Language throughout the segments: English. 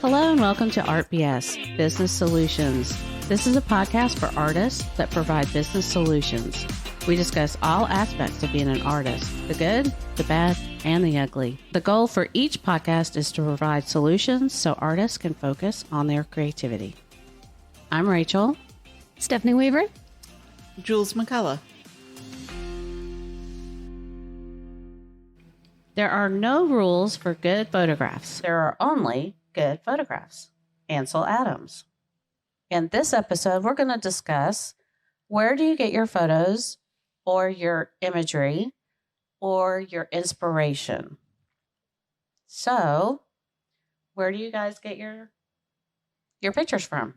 Hello and welcome to Art BS, Business Solutions. This is a podcast for artists that provide business solutions. We discuss all aspects of being an artist, the good, the bad, and the ugly. The goal for each podcast is to provide solutions so artists can focus on their creativity. I'm Rachel. Stephanie Weaver. Jules McCullough. There are no rules for good photographs. There are only good photographs. Ansel Adams. In this episode, we're going to discuss where do you get your photos or your imagery or your inspiration. So, where do you guys get your pictures from?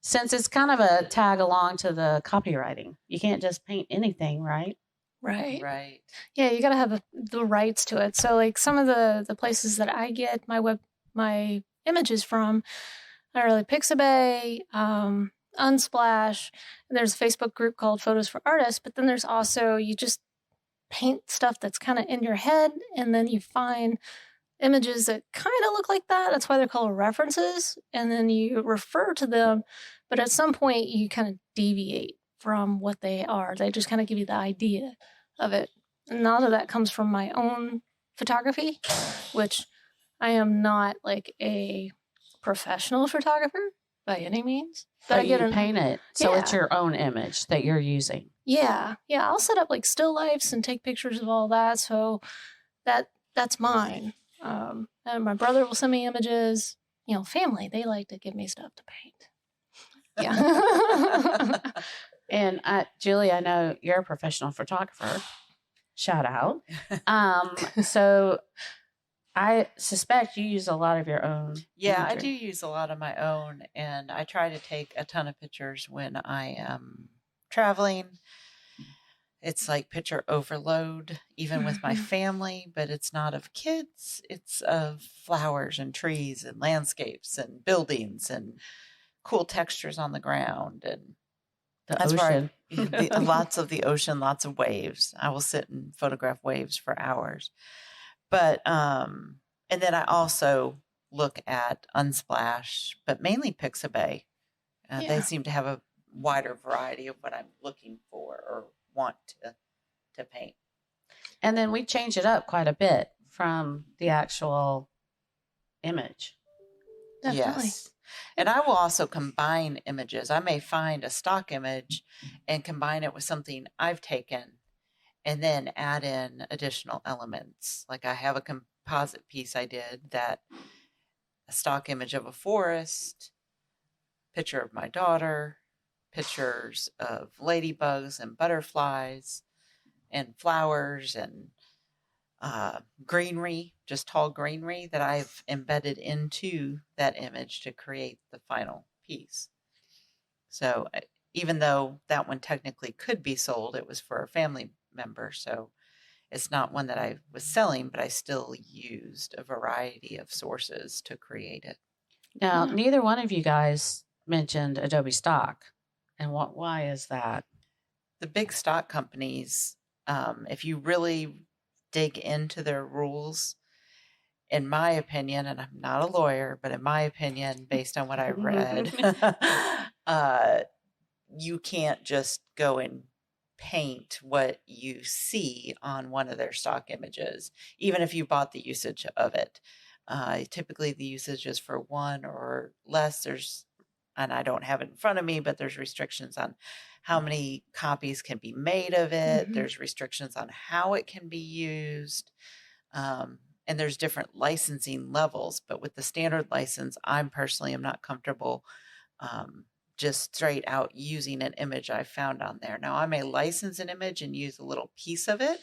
Since it's kind of a tag along to the copywriting, you can't just paint anything, right? Right. Yeah, you got to have the rights to it. So like some of the places that I get my images from are like Pixabay, Unsplash. There's a Facebook group called Photos for Artists, but then there's also you just paint stuff that's kind of in your head, and then you find images that kind of look like that. That's why they're called references, and then you refer to them, but at some point you kind of deviate from what they are. They just kind of give you the idea of it. And a lot of that comes from my own photography, which I am not like a professional photographer by any means. But you paint it, so it's your own image that you're using. Yeah. I'll set up like still lifes and take pictures of all that. So that's mine. And my brother will send me images. You know, family, they like to give me stuff to paint. Yeah. And Julie, I know you're a professional photographer. Shout out. So I suspect you use a lot of your own. Yeah, imagery. I do use a lot of my own, and I try to take a ton of pictures when I am traveling. It's like picture overload, even with my family, but it's not of kids. It's of flowers and trees and landscapes and buildings and cool textures on the ground and That's ocean. Right. Lots of the ocean, lots of waves. I will sit and photograph waves for hours. But, and then I also look at Unsplash, but mainly Pixabay. They seem to have a wider variety of what I'm looking for or want to paint. And then we change it up quite a bit from the actual image. Definitely. Yes. And I will also combine images. I may find a stock image and combine it with something I've taken and then add in additional elements. Like I have a composite piece I did that a stock image of a forest, picture of my daughter, pictures of ladybugs and butterflies and flowers and greenery, just tall greenery that I've embedded into that image to create the final piece. So even though that one technically could be sold, it was for a family member. So it's not one that I was selling, but I still used a variety of sources to create it. Now, neither one of you guys mentioned Adobe Stock. And why is that? The big stock companies, if you really dig into their rules, in my opinion, and I'm not a lawyer, but in my opinion, based on what I read, you can't just go and paint what you see on one of their stock images, even if you bought the usage of it. Typically, the usage is for one or less. And I don't have it in front of me, but there's restrictions on how many copies can be made of it. Mm-hmm. There's restrictions on how it can be used. And there's different licensing levels. But with the standard license, I personally am not comfortable just straight out using an image I found on there. Now, I may license an image and use a little piece of it,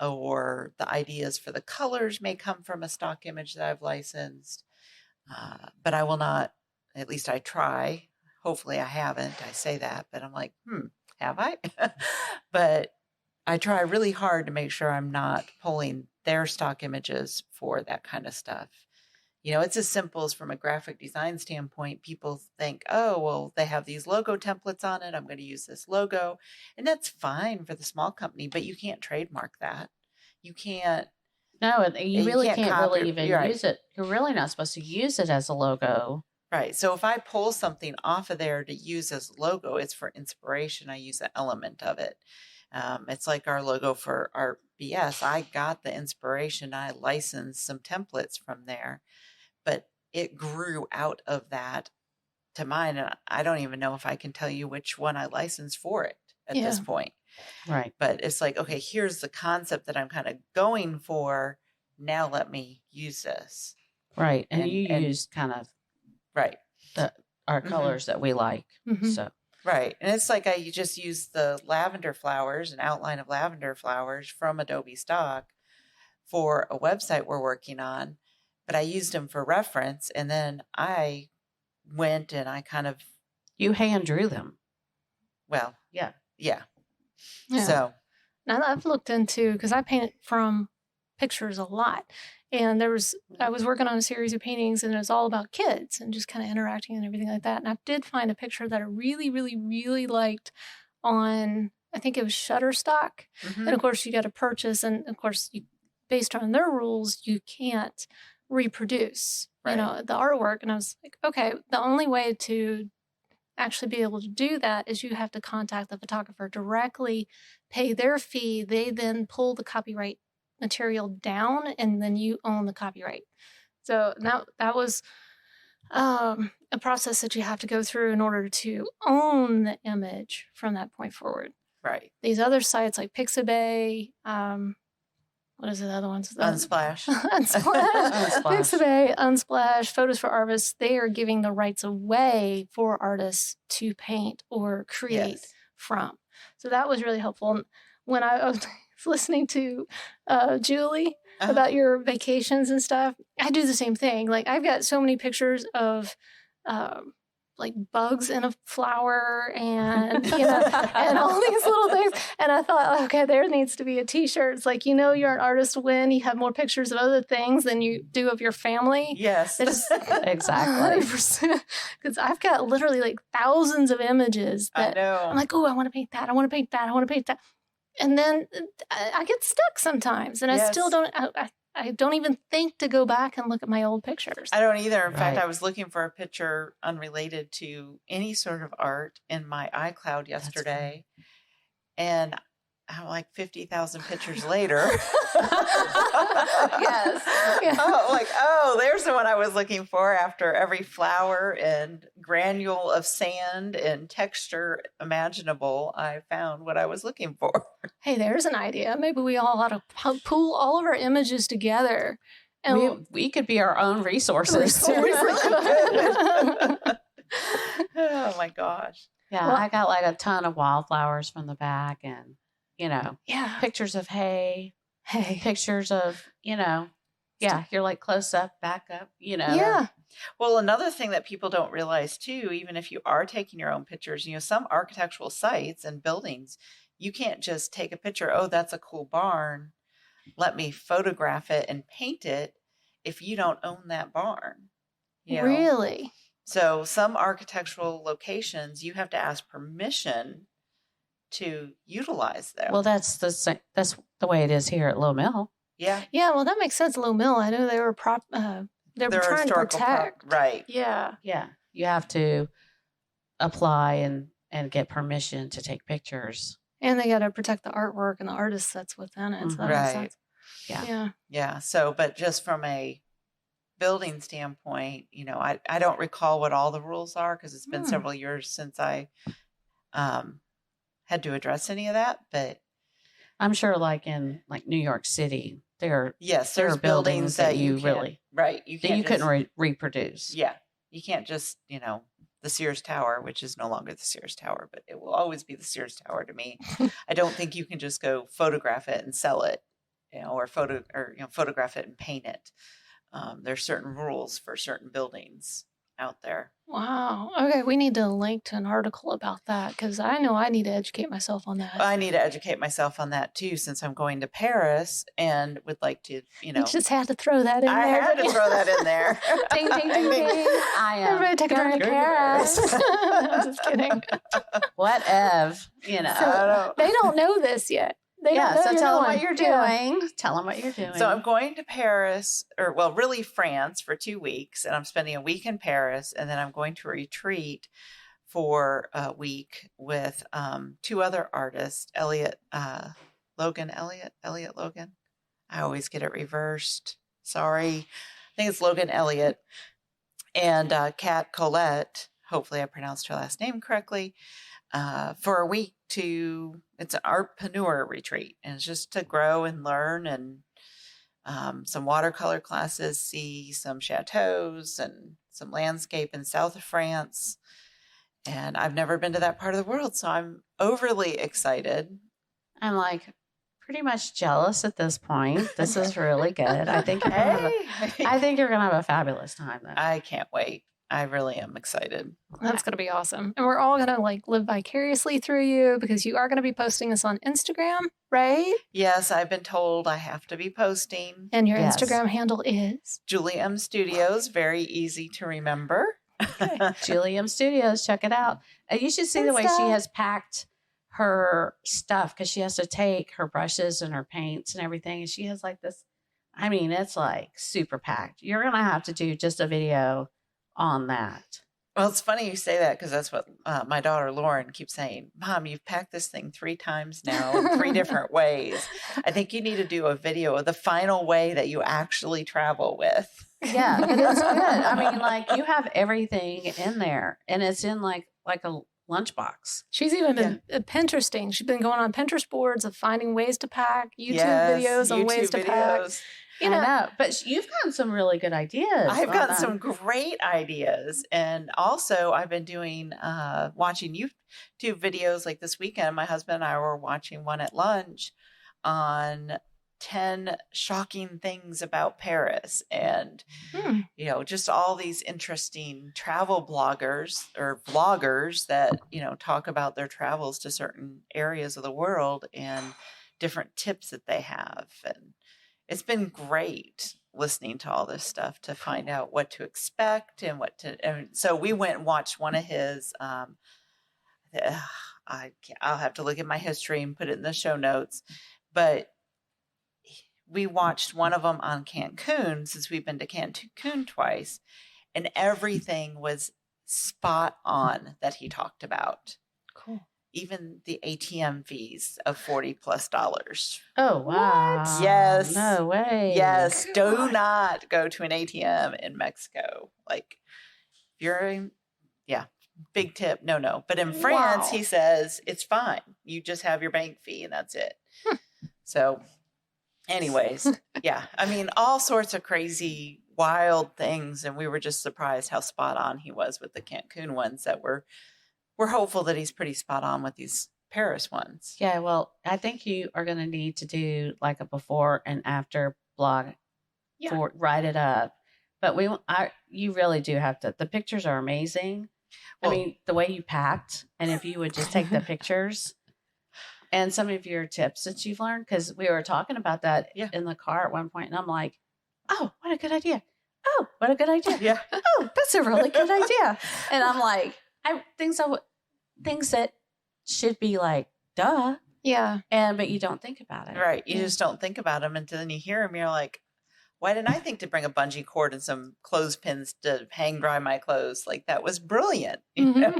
or the ideas for the colors may come from a stock image that I've licensed. But I will not, at least I try. Hopefully I haven't. I say that, but I'm like, have I? But I try really hard to make sure I'm not pulling their stock images for that kind of stuff. You know, it's as simple as from a graphic design standpoint, people think, oh, well, they have these logo templates on it. I'm going to use this logo. And that's fine for the small company, but you can't trademark that. You can't No, you really can't really copy, even right. use it. You're really not supposed to use it as a logo. Right. So if I pull something off of there to use as a logo, it's for inspiration. I use an element of it. It's like our logo for our BS. I got the inspiration. I licensed some templates from there, but it grew out of that to mine. And I don't even know if I can tell you which one I licensed for it at this point. Right. But it's like, okay, here's the concept that I'm kind of going for. Now let me use this. Right. And you used kind of right our colors that we like. So right. And it's like I just used the lavender flowers, an outline of lavender flowers from Adobe stock for a website we're working on, but I used them for reference. And then I went and I kind of... You hand drew them. Well, yeah. So now I've looked into, because I paint from pictures a lot. And I was working on a series of paintings and it was all about kids and just kind of interacting and everything like that. And I did find a picture that I really, really, really liked on, I think it was Shutterstock. And of course you got to purchase. And of course, based on their rules, you can't reproduce, the artwork. And I was like, okay, the only way to actually be able to do that is you have to contact the photographer directly, pay their fee. They then pull the copyright material down and then you own the copyright. So that was a process that you have to go through in order to own the image from that point forward. Right. These other sites like Pixabay, what is the other ones? Unsplash. Unsplash. Pixabay, Unsplash, Photos for Artists, they are giving the rights away for artists to paint or create from. So that was really helpful. When I was listening to Julie about your vacations and stuff, I do the same thing. Like I've got so many pictures of like bugs in a flower and and all these little things. And I thought, okay, there needs to be a t-shirt. It's like, you're an artist when you have more pictures of other things than you do of your family. Yes. Exactly. Because I've got literally like thousands of images that I know. I'm like, oh, I want to paint that. I want to paint that. I want to paint that. And then I get stuck sometimes, and I still don't. I don't even think to go back and look at my old pictures. I don't either. In fact, I was looking for a picture unrelated to any sort of art in my iCloud yesterday, and I'm like 50,000 pictures later. Yes. Yeah. There's the one I was looking for. After every flower and granule of sand and texture imaginable, I found what I was looking for. Hey, there's an idea. Maybe we all ought to pool all of our images together. And we could be our own resources. Seriously. Oh my gosh. Yeah, I got like a ton of wildflowers from the back and pictures of hay, pictures of, you're like close up, back up, Yeah. Well, another thing that people don't realize too, even if you are taking your own pictures, some architectural sites and buildings, you can't just take a picture. Oh, that's a cool barn. Let me photograph it and paint it if you don't own that barn. Really? So some architectural locations, you have to ask permission to utilize them. Well, that's the way it is here at Low Mill. Yeah. Yeah. Well, that makes sense. Low Mill. I know they were they're trying to protect. Right. Yeah. Yeah. You have to apply and get permission to take pictures. And they got to protect the artwork and the artist that's within it. So that makes sense. Yeah. Yeah. So, but just from a building standpoint, I don't recall what all the rules are because it's been several years since I had to address any of that, but I'm sure like in New York City, there are buildings that you really you couldn't reproduce. Yeah. You can't just, the Sears Tower, which is no longer the Sears Tower, but it will always be the Sears Tower to me. I don't think you can just go photograph it and sell it, or photograph it and paint it. There's certain rules for certain buildings out there. Wow. Okay, we need to link to an article about that because I know I need to educate myself on that. I need to educate myself on that too, since I'm going to Paris and would like to, You just had to throw that in there. I had to throw that in there. Ding, ding, ding, ding. Everybody take a run to Paris. I'm just kidding. Whatever. So, they don't know this yet. They don't know so you're tell them going. what you're Yeah. doing. Tell them what you're doing. So I'm going to Paris, or well, really France for 2 weeks, and I'm spending a week in Paris, and then I'm going to retreat for a week with 2 other artists, Elliot Logan. I always get it reversed. Sorry. I think it's Logan Elliott and Kat Colette. Hopefully I pronounced her last name correctly. For a week it's an artpreneur retreat. And it's just to grow and learn, and some watercolor classes, see some chateaus and some landscape in south of France. And I've never been to that part of the world, so I'm overly excited. I'm like pretty much jealous at this point. This is really good. I think you're gonna have a fabulous time though. I can't wait. I really am excited. That's going to be awesome. And we're all going to like live vicariously through you because you are going to be posting this on Instagram, right? Yes, I've been told I have to be posting. And your Yes. Instagram handle is? Julie M Studios, very easy to remember. Julie M Studios, check it out. You should see the way she has packed her stuff, because she has to take her brushes and her paints and everything. And she has like this, I mean, it's like super packed. You're going to have to do just a video on that. Well, it's funny you say that, because that's what my daughter Lauren keeps saying. Mom, you've packed this thing 3 times now in 3 different ways. I think you need to do a video of the final way that you actually travel with. Yeah, but it's good. I mean, like you have everything in there, and it's in like a lunchbox. She's even been Pinteresting. She's been going on Pinterest boards of finding ways to pack, YouTube Yes, videos on ways to pack. I know, but you've gotten some really good ideas. I've gotten some great ideas. And also I've been doing, watching YouTube videos. Like this weekend, my husband and I were watching one at lunch on 10 shocking things about Paris, and you know, just all these interesting travel bloggers or vloggers that, you know, talk about their travels to certain areas of the world and different tips that they have. And it's been great listening to all this stuff to find out what to expect and and so we went and watched one of his I'll have to look at my history and put it in the show notes, but we watched one of them on Cancun, since we've been to Cancun twice, and everything was spot on that he talked about. Cool. Even the ATM fees of $40+. Oh, wow. What? Yes. No way. Yes. Do not go to an ATM in Mexico. Like, if you're in, big tip. No. But in France, he says it's fine. You just have your bank fee and that's it. So anyways, I mean, all sorts of crazy, wild things. And we were just surprised how spot on he was with the Cancun ones that we're hopeful that he's pretty spot on with these Paris ones. Yeah, well, I think you are going to need to do like a before and after blog for write it up. But you really do have to. The pictures are amazing. Well, I mean, the way you packed, and if you would just take the pictures and some of your tips that you've learned, because we were talking about that in the car at one point, and I'm like, oh, what a good idea. Oh, what a good idea. Yeah. Oh, that's a really good idea. And I'm like, things that should be like, duh. Yeah. But you don't think about it. Right. You just don't think about them until then you hear them. You're like, why didn't I think to bring a bungee cord and some clothespins to hang dry my clothes? Like, that was brilliant. You know?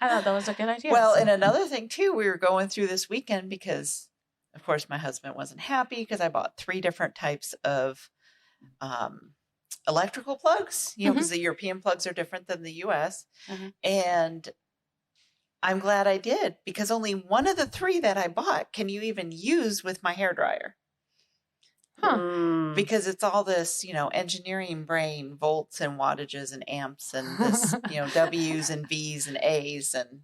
I thought that was a good idea. Well, and another thing too, we were going through this weekend because, of course, my husband wasn't happy because I bought 3 different types of electrical plugs, you know, because the European plugs are different than the US. And I'm glad I did, because only one of the 3 that I bought can you even use with my hairdryer. Because it's all this, you know, engineering brain, volts and wattages and amps and this, you know, W's and V's and A's and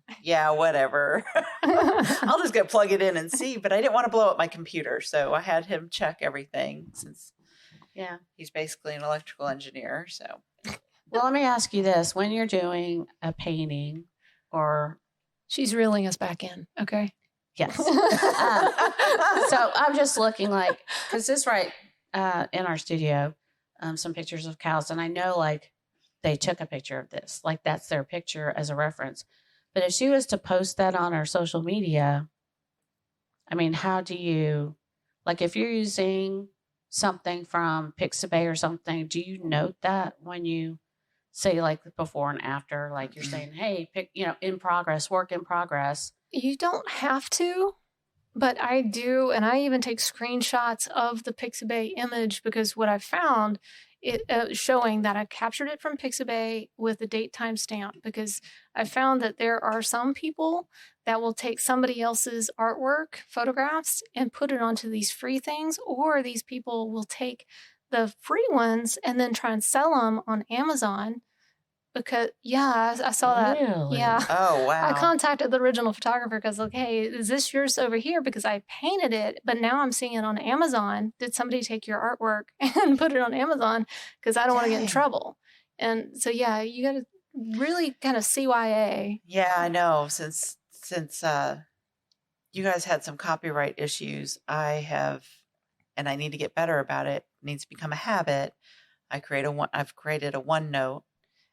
whatever. I'll just go plug it in and see, but I didn't want to blow up my computer. So I had him check everything, since he's basically an electrical engineer. So, well, let me ask you this. When you're doing a painting or... She's reeling us back in. Okay. Yes. So I'm just looking like, because this in our studio, some pictures of cows, and I know like they took a picture of this, like that's their picture as a reference. But if she was to post that on her social media, I mean, how do you, like, if you're using something from Pixabay or something, do you note that when you say like the before and after, like you're saying, hey, in progress, work in progress? You don't have to, but I do, and I even take screenshots of the Pixabay image because what I found showing that I captured it from Pixabay with the date timestamp, because I found that there are some people that will take somebody else's artwork, photographs, and put it onto these free things, or these people will take the free ones and then try and sell them on Amazon. Because I saw that. Really? Yeah. Oh, wow. I contacted the original photographer because, like, hey, is this yours over here? Because I painted it, but now I'm seeing it on Amazon. Did somebody take your artwork and put it on Amazon? Because I don't want to get in Dang. trouble. And so, yeah, you got to really kind of CYA. Yeah, I know. Since you guys had some copyright issues, and I need to get better about it. It needs to become a habit. I've created a OneNote,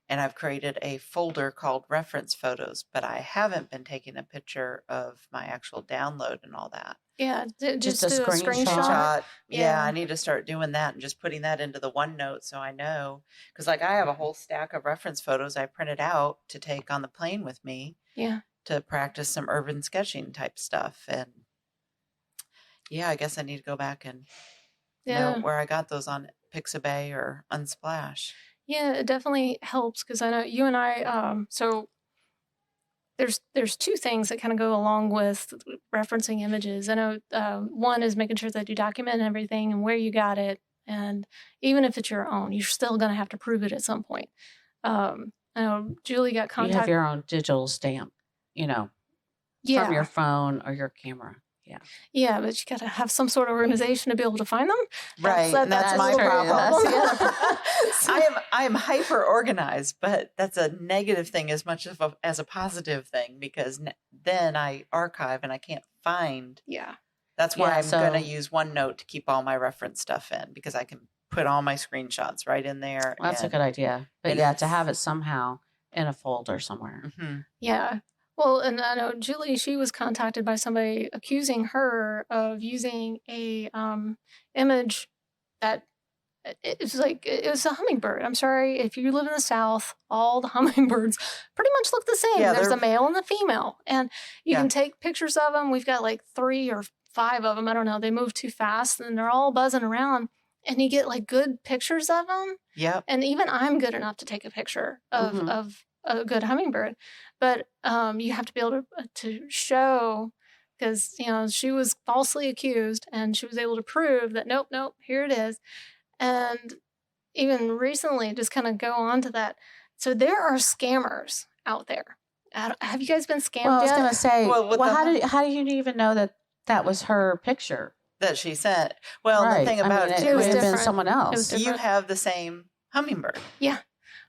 and I've created a folder called reference photos, but I haven't been taking a picture of my actual download and all that. Yeah, Just a do a screenshot. Yeah, Yeah. I need to start doing that and just putting that into the OneNote so I know. Because, like, I have a whole stack of reference photos I printed out to take on the plane with me. Yeah. To practice some urban sketching type stuff. And yeah, I guess I need to go back and know where I got those on Pixabay or Unsplash. Yeah, it definitely helps because I know you and I. So there's two things that kind of go along with referencing images. I know one is making sure that you document everything and where you got it, and even if it's your own, you're still going to have to prove it at some point. I know Julie got You have contacted. your own digital stamp, from your phone or your camera. Yeah. Yeah, but you got to have some sort of organization to be able to find them. Right. That's my problem. I am hyper organized, but that's a negative thing as much as a positive thing, because then I archive and I can't find. Yeah. That's why I'm going to use OneNote to keep all my reference stuff in, because I can put all my screenshots right in there. That's a good idea. But yeah, to have it somehow in a folder somewhere. Mm-hmm. Yeah. Well, and I know Julie, she was contacted by somebody accusing her of using a image that it was a hummingbird. I'm sorry, if you live in the South, all the hummingbirds pretty much look the same. Yeah, there's the male and the female, and you can take pictures of them. We've got like 3 or 5 of them. I don't know. They move too fast, and they're all buzzing around, and you get like good pictures of them. Yeah. And even I'm good enough to take a picture of a good hummingbird, but you have to be able to show, because she was falsely accused, and she was able to prove that nope, here it is. And even recently, just kind of go on to that. So there are scammers out there. Have you guys been scammed yet? I was going to say, how do you even know that was her picture that she sent? Well, the thing about it would have been someone else. You have the same hummingbird. Yeah.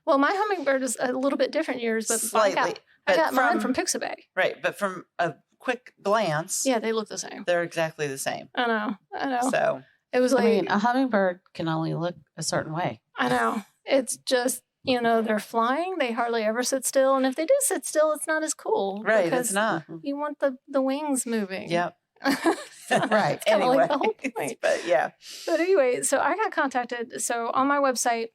Well, my hummingbird is a little bit different than yours, but slightly. I got mine from Pixabay. Right, but from a quick glance, yeah, they look the same. They're exactly the same. I know. So it was like, a hummingbird can only look a certain way. I know. It's just, they're flying. They hardly ever sit still, and if they do sit still, it's not as cool. Right, it's not. You want the wings moving. Yep. Right. Anyway, like the whole point. But anyway, so I got contacted. So on my website,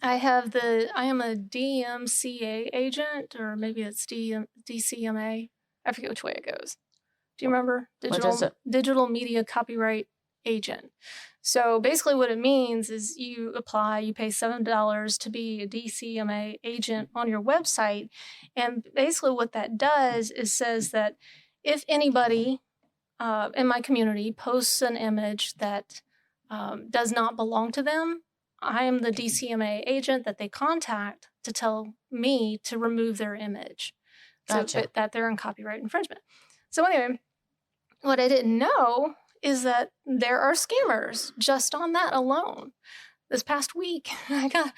I am a DMCA agent, or maybe it's DCMA. I forget which way it goes. Do you remember? Digital Media Copyright Agent. So basically what it means is you apply, you pay $7 to be a DCMA agent on your website. And basically what that does is says that if anybody in my community posts an image that does not belong to them, I am the DCMA agent that they contact to tell me to remove their image. Gotcha. So that they're in copyright infringement. So anyway, what I didn't know is that there are scammers just on that alone. This past week, I got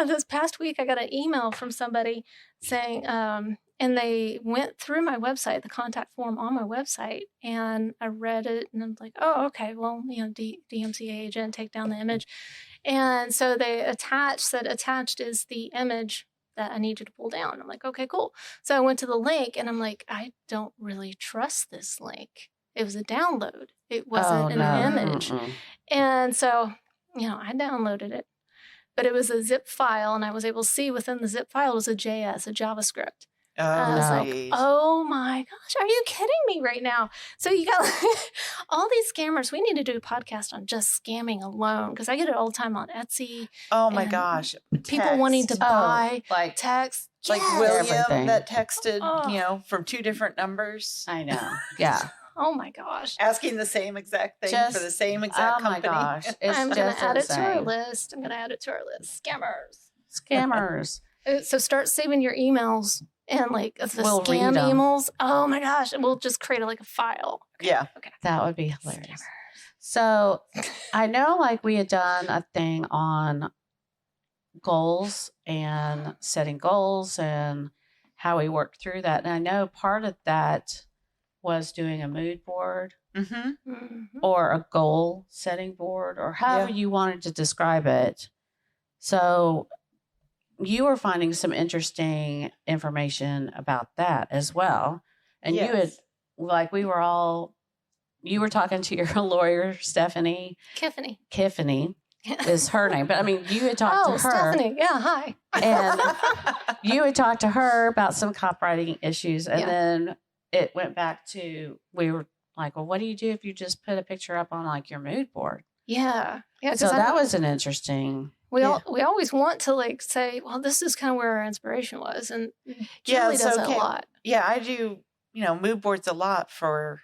this past week I got an email from somebody saying, and they went through my website, the contact form on my website, and I read it, and I'm like, oh, okay, well, DMCA agent, take down the image. And so they attached is the image that I need you to pull down. I'm like, okay, cool. So I went to the link and I'm like, I don't really trust this link. It was a download. It wasn't an image. And so, I downloaded it, but it was a zip file, and I was able to see within the zip file was a JS, a JavaScript. I was like, oh my gosh, are you kidding me right now? So you got all these scammers. We need to do a podcast on just scamming alone, because I get it all the time on Etsy. Oh my gosh. People wanting to buy text. Like William that texted, from 2 different numbers. I know. Yeah. Oh my gosh. Asking the same exact thing for the same exact company. Oh my gosh. I'm going to add it to our list. Scammers. So start saving your emails and like the scam emails. Oh my gosh. And we'll just create a file. Okay. Yeah. Okay. That would be hilarious. Scammers. So I know we had done a thing on goals and setting goals and how we worked through that. And I know part of that was doing a mood board or a goal setting board, or however you wanted to describe it. So you were finding some interesting information about that as well. And you had, you were talking to your lawyer, Stephanie. Kiffany is her name. But you had talked to her. Stephanie. Yeah, hi. And you had talked to her about some copywriting issues. And then it went back to, we were like, well, what do you do if you just put a picture up on your mood board? Yeah. So that was an interesting. We always want to say, well, this is kind of where our inspiration was. And Julie does it a lot. Yeah, I do, mood boards a lot because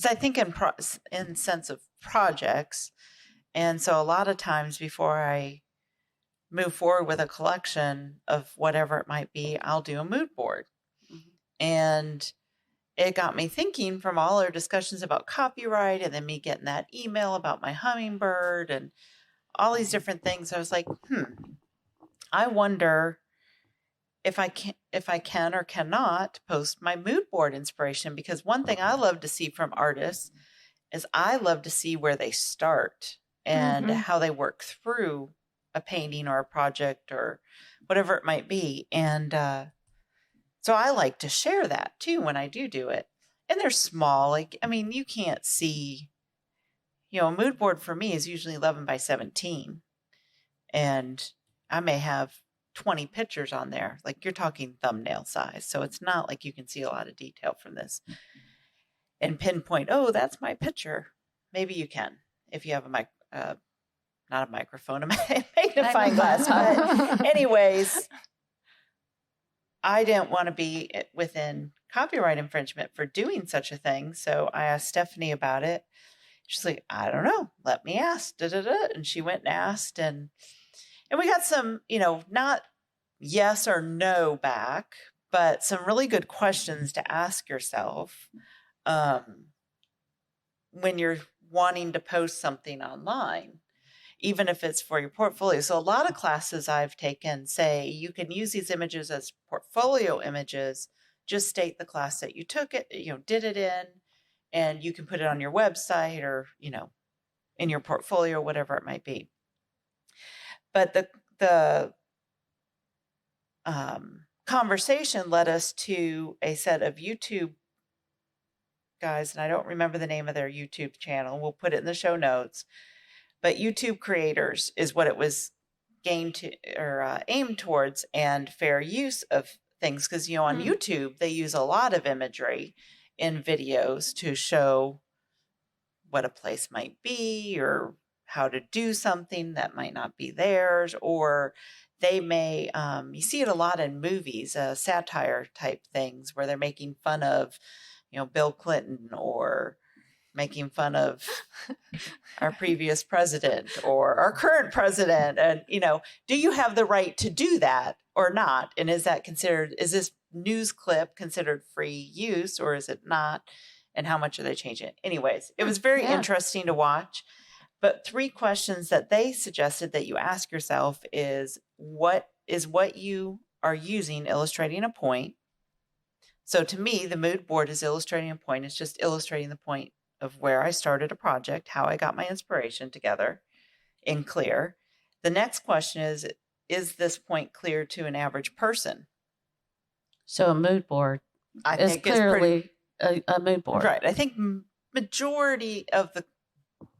I think in sense of projects. And so a lot of times before I move forward with a collection of whatever it might be, I'll do a mood board. And it got me thinking from all our discussions about copyright and then me getting that email about my hummingbird and all these different things. I was like, I wonder if I can or cannot post my mood board inspiration, because one thing I love to see from artists is I love to see where they start and how they work through a painting or a project or whatever it might be. And so I like to share that too when I do it. And they're small. You can't see, a mood board for me is usually 11 by 17. And I may have 20 pictures on there. You're talking thumbnail size. So it's not like you can see a lot of detail from this and pinpoint, oh, that's my picture. Maybe you can if you have not a microphone, a magnifying glass. But anyways, I didn't want to be within copyright infringement for doing such a thing. So I asked Stephanie about it. She's like, I don't know. Let me ask. And she went and asked. And we got some, not yes or no back, but some really good questions to ask yourself when you're wanting to post something online, even if it's for your portfolio. So a lot of classes I've taken say you can use these images as portfolio images. Just state the class that you took it, did it in, and you can put it on your website or, in your portfolio, whatever it might be. But the conversation led us to a set of YouTube guys, and I don't remember the name of their YouTube channel. We'll put it in the show notes. But YouTube creators is what it was aimed towards, and fair use of things. Because, on YouTube, they use a lot of imagery in videos to show what a place might be or how to do something that might not be theirs. Or they may, you see it a lot in movies, satire type things where they're making fun of, Bill Clinton, or making fun of our previous president or our current president. And, do you have the right to do that or not? And is this news clip considered free use, or is it not? And how much are they changing it? Anyways, it was very interesting to watch. But 3 questions that they suggested that you ask yourself is what you are using illustrating a point? So to me, the mood board is illustrating a point. It's just illustrating the point of where I started a project, how I got my inspiration together in clear. The next question is this point clear to an average person? So a mood board I is think it's pretty, clearly a mood board. right. I think majority of the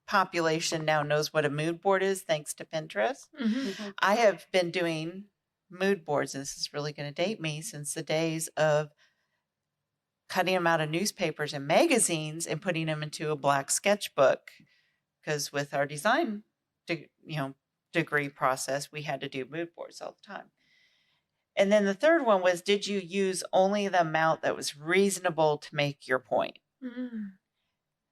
population now knows what a mood board is, thanks to Pinterest. Mm-hmm. I have been doing mood boards, and this is really going to date me, since the days of cutting them out of newspapers and magazines and putting them into a black sketchbook. Because with our design, degree process, we had to do mood boards all the time. And then the third one was, did you use only the amount that was reasonable to make your point? Mm-hmm.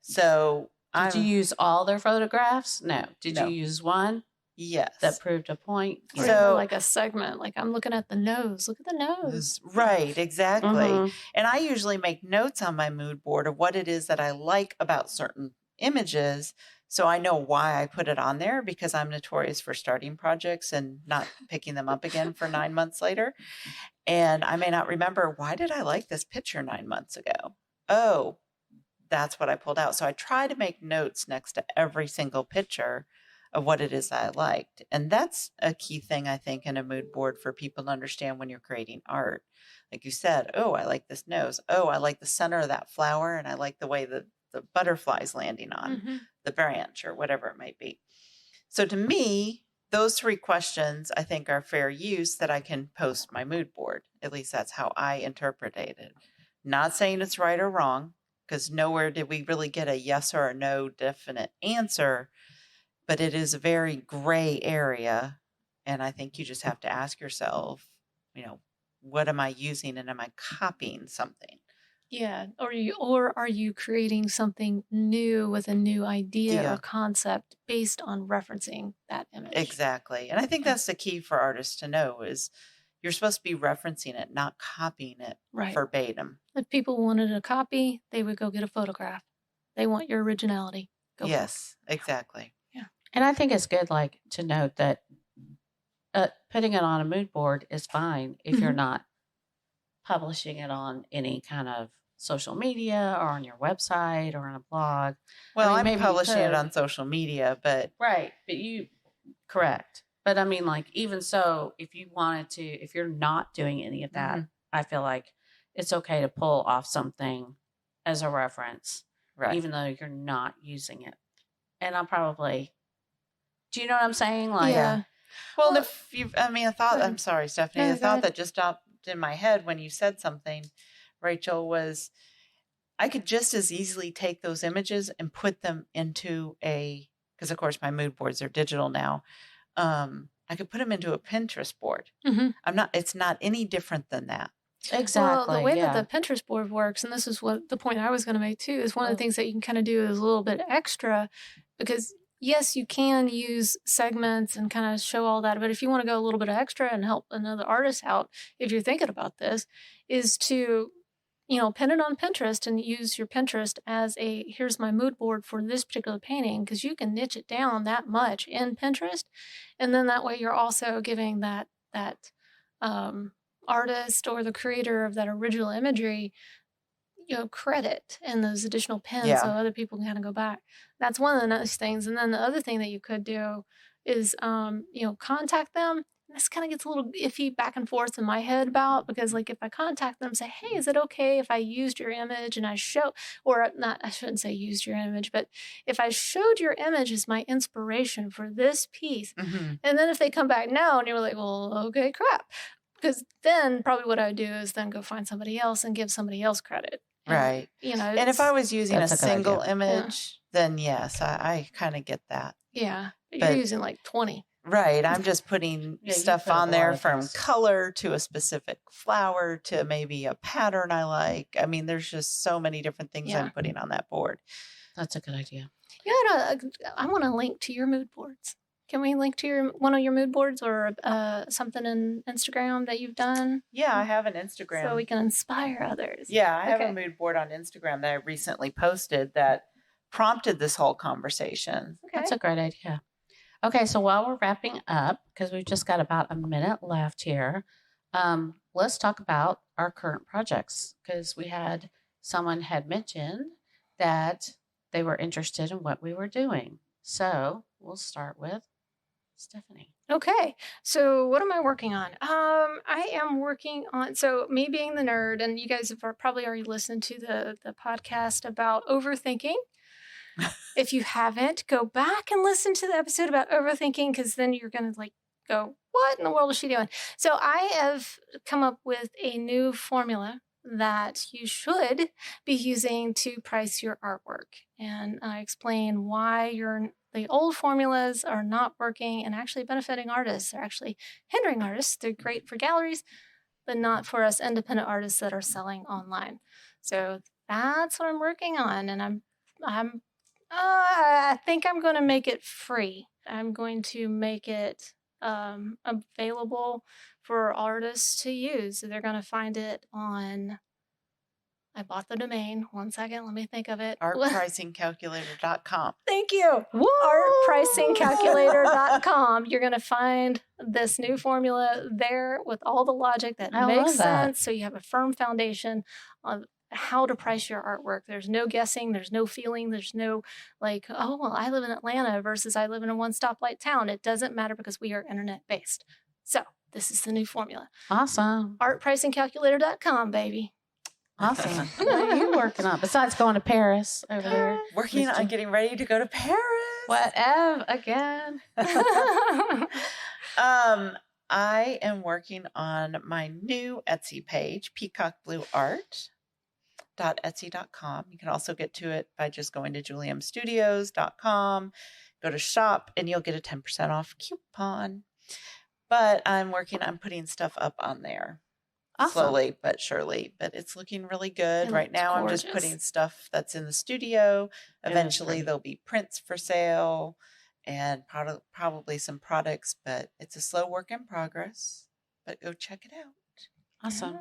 So did you use all their photographs? No. Did No. you use one? Yes. That proved a point. So like a segment, like I'm looking at the nose. Look at the nose. Right, exactly. Mm-hmm. And I usually make notes on my mood board of what it is that I like about certain images. So I know why I put it on there, because I'm notorious for starting projects and not picking them up again for 9 months later. And I may not remember, why did I like this picture 9 months ago? Oh, that's what I pulled out. So I try to make notes next to every single picture of what it is that I liked. And that's a key thing, I think, in a mood board for people to understand when you're creating art. Like you said, oh, I like this nose. Oh, I like the center of that flower, and I like the way the butterfly's landing on the branch, or whatever it might be. So to me, those 3 questions, I think, are fair use that I can post my mood board. At least that's how I interpreted it. Not saying it's right or wrong, because nowhere did we really get a yes or a no definite answer, but it is a very gray area. And I think you just have to ask yourself, what am I using, and am I copying something? Yeah. Or are you creating something new with a new idea or concept based on referencing that image? Exactly. And I think that's the key for artists to know, is you're supposed to be referencing it, not copying it verbatim. If people wanted a copy, they would go get a photograph. They want your originality. Yes, exactly. Yeah. And I think it's good, to note that putting it on a mood board is fine if you're not publishing it on any kind of social media or on your website or on a blog. Well, I'm publishing it on social media, but... Right, but correct. But I mean, even so, if you're not doing any of that, I feel like it's okay to pull off something as a reference, even though you're not using it. And do you know what I'm saying? Yeah. Well, if I'm sorry, Stephanie, the thought that just stopped in my head when you said something, Rachel, was I could just as easily take those images and put them into because of course my mood boards are digital now. I could put them into a Pinterest board. It's not any different than that. Exactly. Well, the way that the Pinterest board works, and this is what the point I was going to make too, is one of the things that you can kind of do is a little bit extra, because yes, you can use segments and kind of show all that. But if you want to go a little bit extra and help another artist out, if you're thinking about this, is to, pin it on Pinterest and use your Pinterest as here's my mood board for this particular painting, because you can niche it down that much in Pinterest. And then that way you're also giving that artist or the creator of that original imagery credit and those additional pins so other people can kind of go back. That's one of the nice things. And then the other thing that you could do is, contact them. This kind of gets a little iffy back and forth in my head because if I contact them, say, hey, is it okay if I used your image and I shouldn't say used your image, but if I showed your image as my inspiration for this piece, and then if they come back now and you're like, well, okay, crap. Because then probably what I would do is then go find somebody else and give somebody else credit. Right. And if I was using a single image, then yes, I kind of get that. Yeah. But you're using 20. Right. I'm just putting stuff on there from color to a specific flower to maybe a pattern I like. I mean, there's just so many different things I'm putting on that board. That's a good idea. I want to link to your mood boards. Can we link to one of your mood boards or something in Instagram that you've done? Yeah, I have an Instagram. So we can inspire others. Yeah, I have a mood board on Instagram that I recently posted that prompted this whole conversation. Okay. That's a great idea. Okay, so while we're wrapping up, because we've just got about a minute left here, let's talk about our current projects, because someone had mentioned that they were interested in what we were doing. So we'll start with Stephanie. Okay, so what am I working on? I am working on, so me being the nerd, and you guys have probably already listened to the podcast about overthinking. If you haven't, go back and listen to the episode about overthinking, because then you're going to go, what in the world is she doing? So I have come up with a new formula that you should be using to price your artwork. And I explain why the old formulas are not working and actually benefiting artists. They're actually hindering artists. They're great for galleries, but not for us independent artists that are selling online. So that's what I'm working on. And I think I'm going to make it free. I'm going to make it available for artists to use. So they're going to find it on, I bought the domain. One second, let me think of it. Artpricingcalculator.com. Thank you. Artpricingcalculator.com. You're going to find this new formula there with all the logic that makes sense. So you have a firm foundation of how to price your artwork. There's no guessing. There's no feeling. There's no oh, well, I live in Atlanta versus I live in a one stoplight town. It doesn't matter because we are internet based. So this is the new formula. Awesome. Artpricingcalculator.com, baby. Awesome. What are you working on besides going to Paris over there? Working on getting ready to go to Paris. Whatever again. I am working on my new Etsy page, peacockblueart.etsy.com. You can also get to it by just going to juliamstudios.com, go to shop, and you'll get a 10% off coupon. But I'm working on putting stuff up on there. Awesome. Slowly but surely, but it's looking really good. Right now, gorgeous. I'm just putting stuff that's in the studio. Eventually, there'll be prints for sale and probably some products, but it's a slow work in progress. But go check it out. Awesome. Yeah.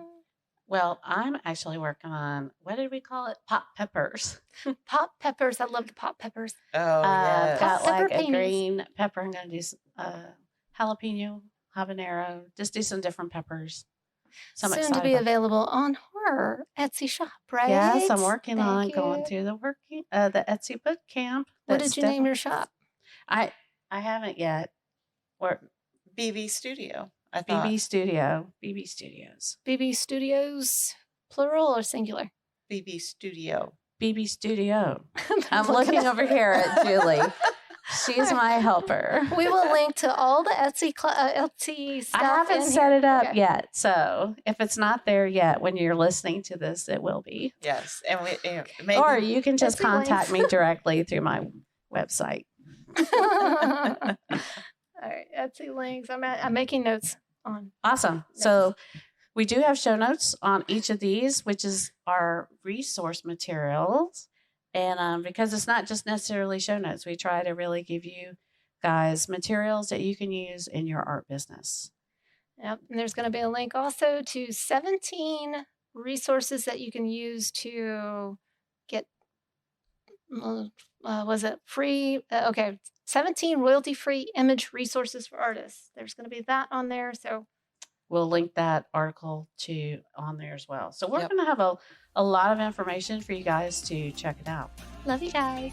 Well, I'm actually working on, what did we call it? Pop peppers. Pop peppers. I love the pop peppers. Oh, yeah. I've got like a green pepper. I'm going to do jalapeno, habanero, just do some different peppers. So soon to be available on her Etsy shop, right? Yes, I'm working on going through the Etsy boot camp. What did you name your shop? I haven't yet. Or BB Studio. BB Studio. BB Studios. BB Studios, plural or singular? BB Studio. BB Studio. I'm looking over here at Julie. She's my helper. We will link to all the Etsy stuff. I haven't set it up yet, so if it's not there yet, when you're listening to this, it will be. Yes, and or you can just contact me directly through my website. All right, Etsy links. I'm making notes on. Awesome. Notes. So we do have show notes on each of these, which is our resource materials. And because it's not just necessarily show notes, we try to really give you guys materials that you can use in your art business. Yep. And there's going to be a link also to 17 resources that you can use to get, was it free? 17 royalty-free image resources for artists. There's going to be that on there. So we'll link that article on there as well. So we're going to have a lot of information for you guys to check it out. Love you guys.